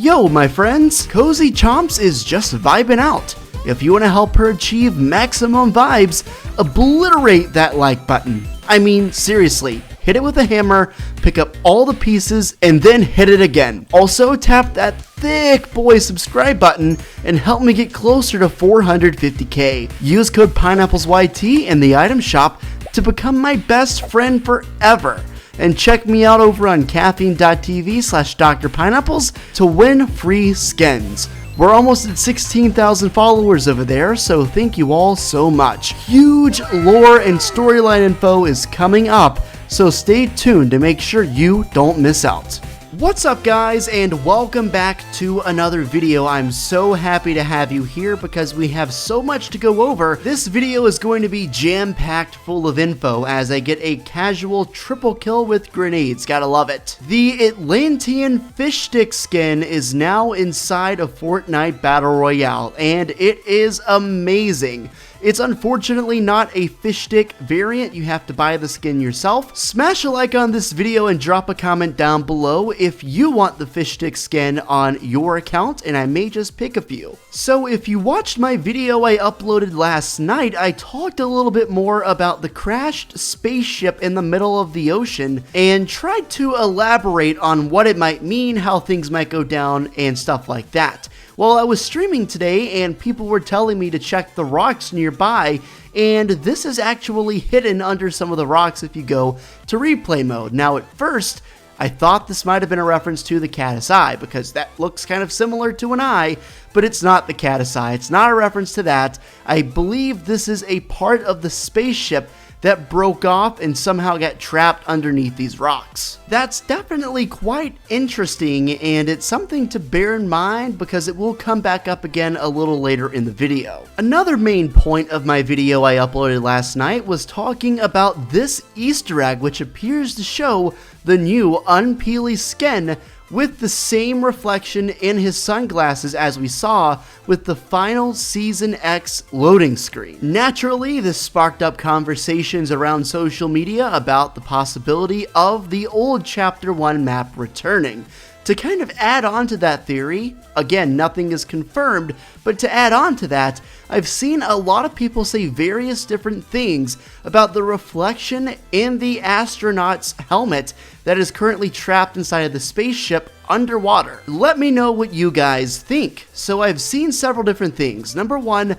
Yo, my friends, Cozy Chomps is just vibing out. If you want to help her achieve maximum vibes, obliterate that like button. I mean, seriously, hit it with a hammer, pick up all the pieces, and then hit it again. Also, tap that thick boy subscribe button and help me get closer to 450k. Use code PineapplezYT in the item shop to become my best friend forever. And check me out over on caffeine.tv/drpineapples to win free skins. We're almost at 16,000 followers over there, so thank you all so much. Huge lore and storyline info is coming up, so stay tuned to make sure you don't miss out. What's up, guys, and welcome back to another video. I'm so happy to have you here because we have so much to go over. This video is going to be jam-packed full of info as I get a casual triple kill with grenades. Gotta love it. The Atlantean fish stick skin is now inside of Fortnite Battle Royale, and it is amazing. It's unfortunately not a fish stick variant. You have to buy the skin yourself. Smash a like on this video and drop a comment down below if you want the fish stick skin on your account, and I may just pick a few. So if you watched my video I uploaded last night, I talked a little bit more about the crashed spaceship in the middle of the ocean and tried to elaborate on what it might mean, how things might go down, and stuff like that. Well, I was streaming today and people were telling me to check the rocks nearby, and this is actually hidden under some of the rocks if you go to replay mode. Now, at first, I thought this might have been a reference to the caddis eye because that looks kind of similar to an eye, but it's not the caddis eye. It's not a reference to that. I believe this is a part of the spaceship that broke off and somehow got trapped underneath these rocks. That's definitely quite interesting, and it's something to bear in mind because it will come back up again a little later in the video. Another main point of my video I uploaded last night was talking about this Easter egg, which appears to show the new Unpeely skin with the same reflection in his sunglasses as we saw with the final Season X loading screen. Naturally, this sparked up conversations around social media about the possibility of the old Chapter 1 map returning. To kind of add on to that theory, again, nothing is confirmed, but to add on to that, I've seen a lot of people say various different things about the reflection in the astronaut's helmet that is currently trapped inside of the spaceship underwater. Let me know what you guys think. So I've seen several different things. Number one,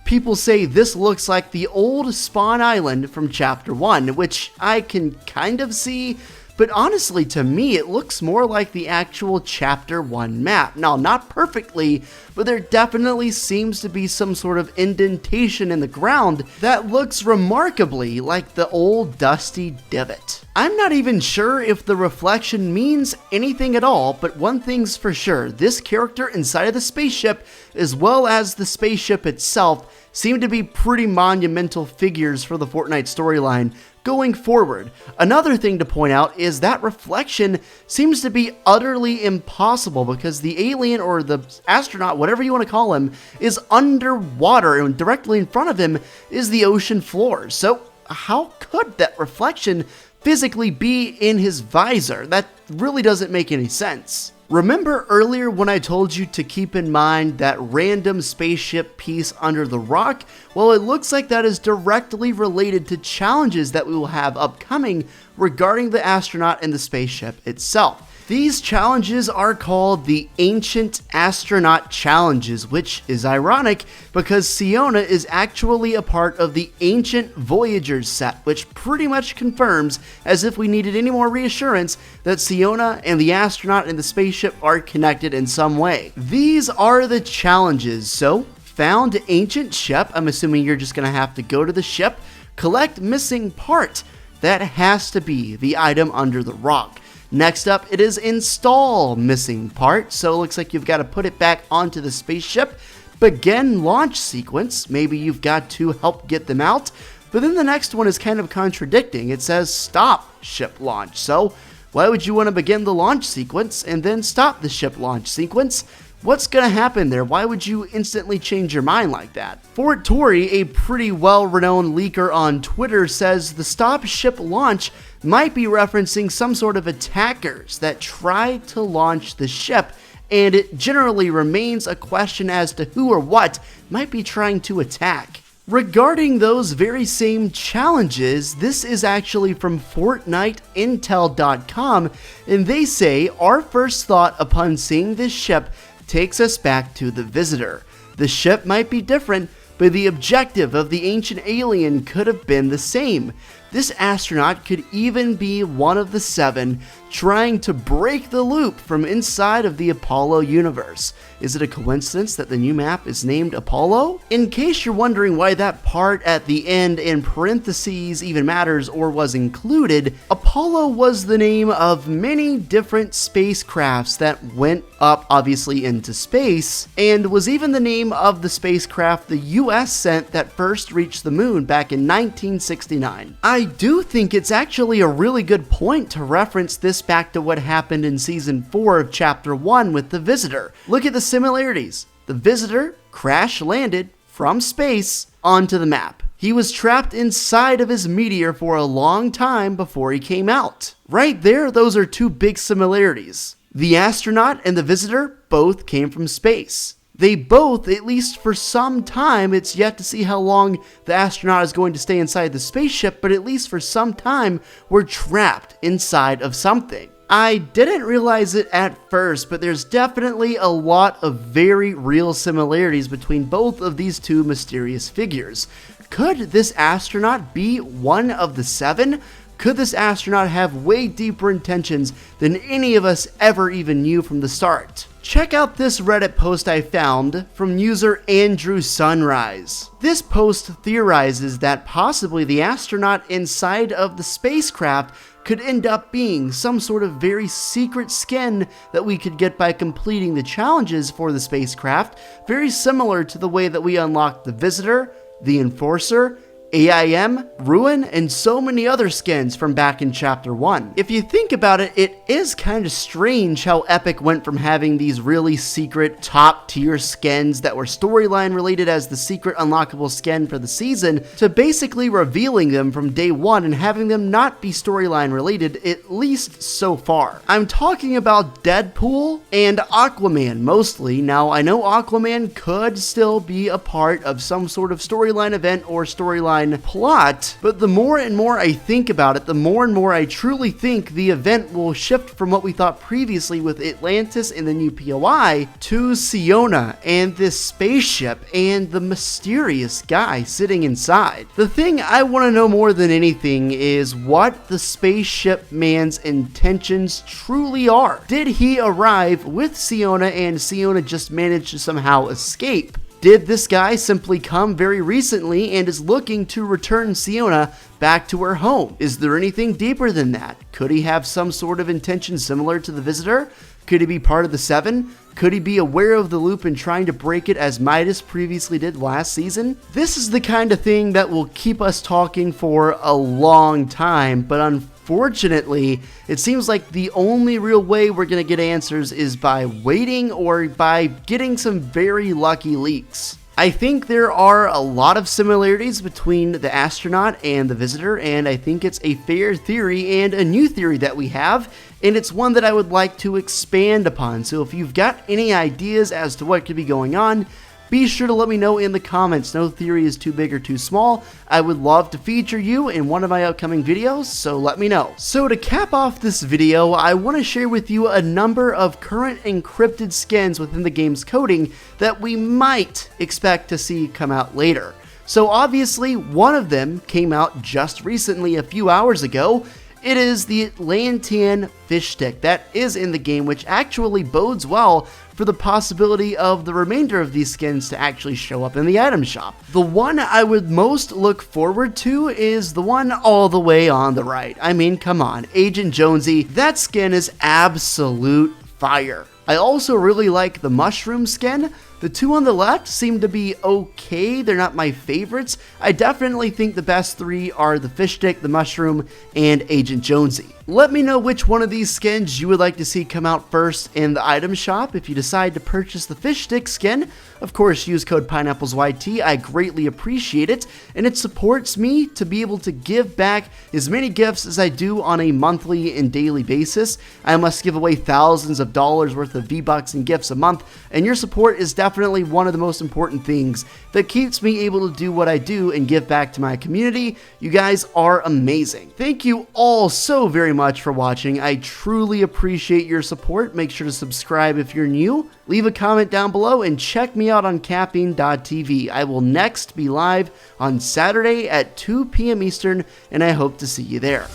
people say this looks like the old Spawn Island from Chapter 1, which I can kind of see, but honestly, to me, it looks more like the actual Chapter 1 map. Now, not perfectly, but there definitely seems to be some sort of indentation in the ground that looks remarkably like the old dusty divot. I'm not even sure if the reflection means anything at all, but one thing's for sure, this character inside of the spaceship, as well as the spaceship itself, seem to be pretty monumental figures for the Fortnite storyline going forward. Another thing to point out is that reflection seems to be utterly impossible because the alien or the astronaut, whatever you want to call him, is underwater and directly in front of him is the ocean floor. So how could that reflection physically be in his visor? That really doesn't make any sense. Remember earlier when I told you to keep in mind that random spaceship piece under the rock? Well, it looks like that is directly related to challenges that we will have upcoming regarding the astronaut and the spaceship itself. These challenges are called the Ancient Astronaut Challenges, which is ironic because Siona is actually a part of the Ancient Voyagers set, which pretty much confirms, as if we needed any more reassurance, that Siona and the astronaut and the spaceship are connected in some way. These are the challenges. So, found ancient ship. I'm assuming you're just going to have to go to the ship, collect missing part. That has to be the item under the rock. Next up, it is install missing part, so it looks like you've got to put it back onto the spaceship. Begin launch sequence, maybe you've got to help get them out, but then the next one is kind of contradicting. It says stop ship launch, so why would you want to begin the launch sequence and then stop the ship launch sequence? What's gonna happen there? Why would you instantly change your mind like that? Fort Tory, a pretty well-renowned leaker on Twitter, says the stop ship launch might be referencing some sort of attackers that try to launch the ship and it generally remains a question as to who or what might be trying to attack. Regarding those very same challenges, this is actually from FortniteIntel.com, and they say, "Our first thought upon seeing this ship takes us back to the Visitor. The ship might be different, but the objective of the ancient alien could have been the same. This astronaut could even be one of the 7 trying to break the loop from inside of the Apollo universe. Is it a coincidence that the new map is named Apollo?" In case you're wondering why that part at the end in parentheses even matters or was included, Apollo was the name of many different spacecrafts that went up obviously into space, and was even the name of the spacecraft the US sent that first reached the moon back in 1969. I do think it's actually a really good point to reference this back to what happened in Season 4 of Chapter 1 with the Visitor. Look at the similarities. The Visitor crash-landed from space onto the map. He was trapped inside of his meteor for a long time before he came out. Right there, those are 2 big similarities. The astronaut and the Visitor both came from space. They both, at least for some time, it's yet to see how long the astronaut is going to stay inside the spaceship, but at least for some time, were trapped inside of something. I didn't realize it at first, but there's definitely a lot of very real similarities between both of these 2 mysterious figures. Could this astronaut be one of the 7? Could this astronaut have way deeper intentions than any of us ever even knew from the start? Check out this Reddit post I found from user Andrew Sunrise. This post theorizes that possibly the astronaut inside of the spacecraft could end up being some sort of very secret skin that we could get by completing the challenges for the spacecraft, very similar to the way that we unlocked the Visitor, the Enforcer, AIM, Ruin, and so many other skins from back in Chapter 1. If you think about it, it is kind of strange how Epic went from having these really secret top tier skins that were storyline related as the secret unlockable skin for the season to basically revealing them from day 1 and having them not be storyline related, at least so far. I'm talking about Deadpool and Aquaman mostly. Now, I know Aquaman could still be a part of some sort of storyline event or storyline plot, but the more and more I think about it, the more and more I truly think the event will shift from what we thought previously with Atlantis and the new POI to Siona and this spaceship and the mysterious guy sitting inside. The thing I want to know more than anything is what the spaceship man's intentions truly are. Did he arrive with Siona and Siona just managed to somehow escape? Did this guy simply come very recently and is looking to return Siona back to her home? Is there anything deeper than that? Could he have some sort of intention similar to the Visitor? Could he be part of the 7? Could he be aware of the loop and trying to break it as Midas previously did last season? This is the kind of thing that will keep us talking for a long time, but unfortunately, it seems like the only real way we're going to get answers is by waiting or by getting some very lucky leaks. I think there are a lot of similarities between the astronaut and the Visitor, and I think it's a fair theory and a new theory that we have, and it's one that I would like to expand upon. So if you've got any ideas as to what could be going on, be sure to let me know in the comments. No theory is too big or too small. I would love to feature you in one of my upcoming videos, so let me know. So to cap off this video, I want to share with you a number of current encrypted skins within the game's coding that we might expect to see come out later. So obviously, one of them came out just recently, a few hours ago. It is the Atlantean fish stick that is in the game, which actually bodes well for the possibility of the remainder of these skins to actually show up in the item shop. The one I would most look forward to is the one all the way on the right. I mean, come on, Agent Jonesy, that skin is absolute fire. I also really like the mushroom skin, The two on the left seem to be okay, they're not my favorites. I definitely think the best three are the fish stick, the mushroom, and Agent Jonesy. Let me know which one of these skins you would like to see come out first in the item shop. If you decide to purchase the fish stick skin, of course use code PineapplesYT, I greatly appreciate it, and it supports me to be able to give back as many gifts as I do on a monthly and daily basis. I must give away thousands of dollars worth of V-Bucks and gifts a month, and your support is definitely one of the most important things that keeps me able to do what I do and give back to my community. You guys are amazing. Thank you all so very much for watching. I truly appreciate your support. Make sure to subscribe if you're new, leave a comment down below, and check me out on capping.tv. I will next be live on Saturday at 2 p.m. Eastern, and I hope to see you there.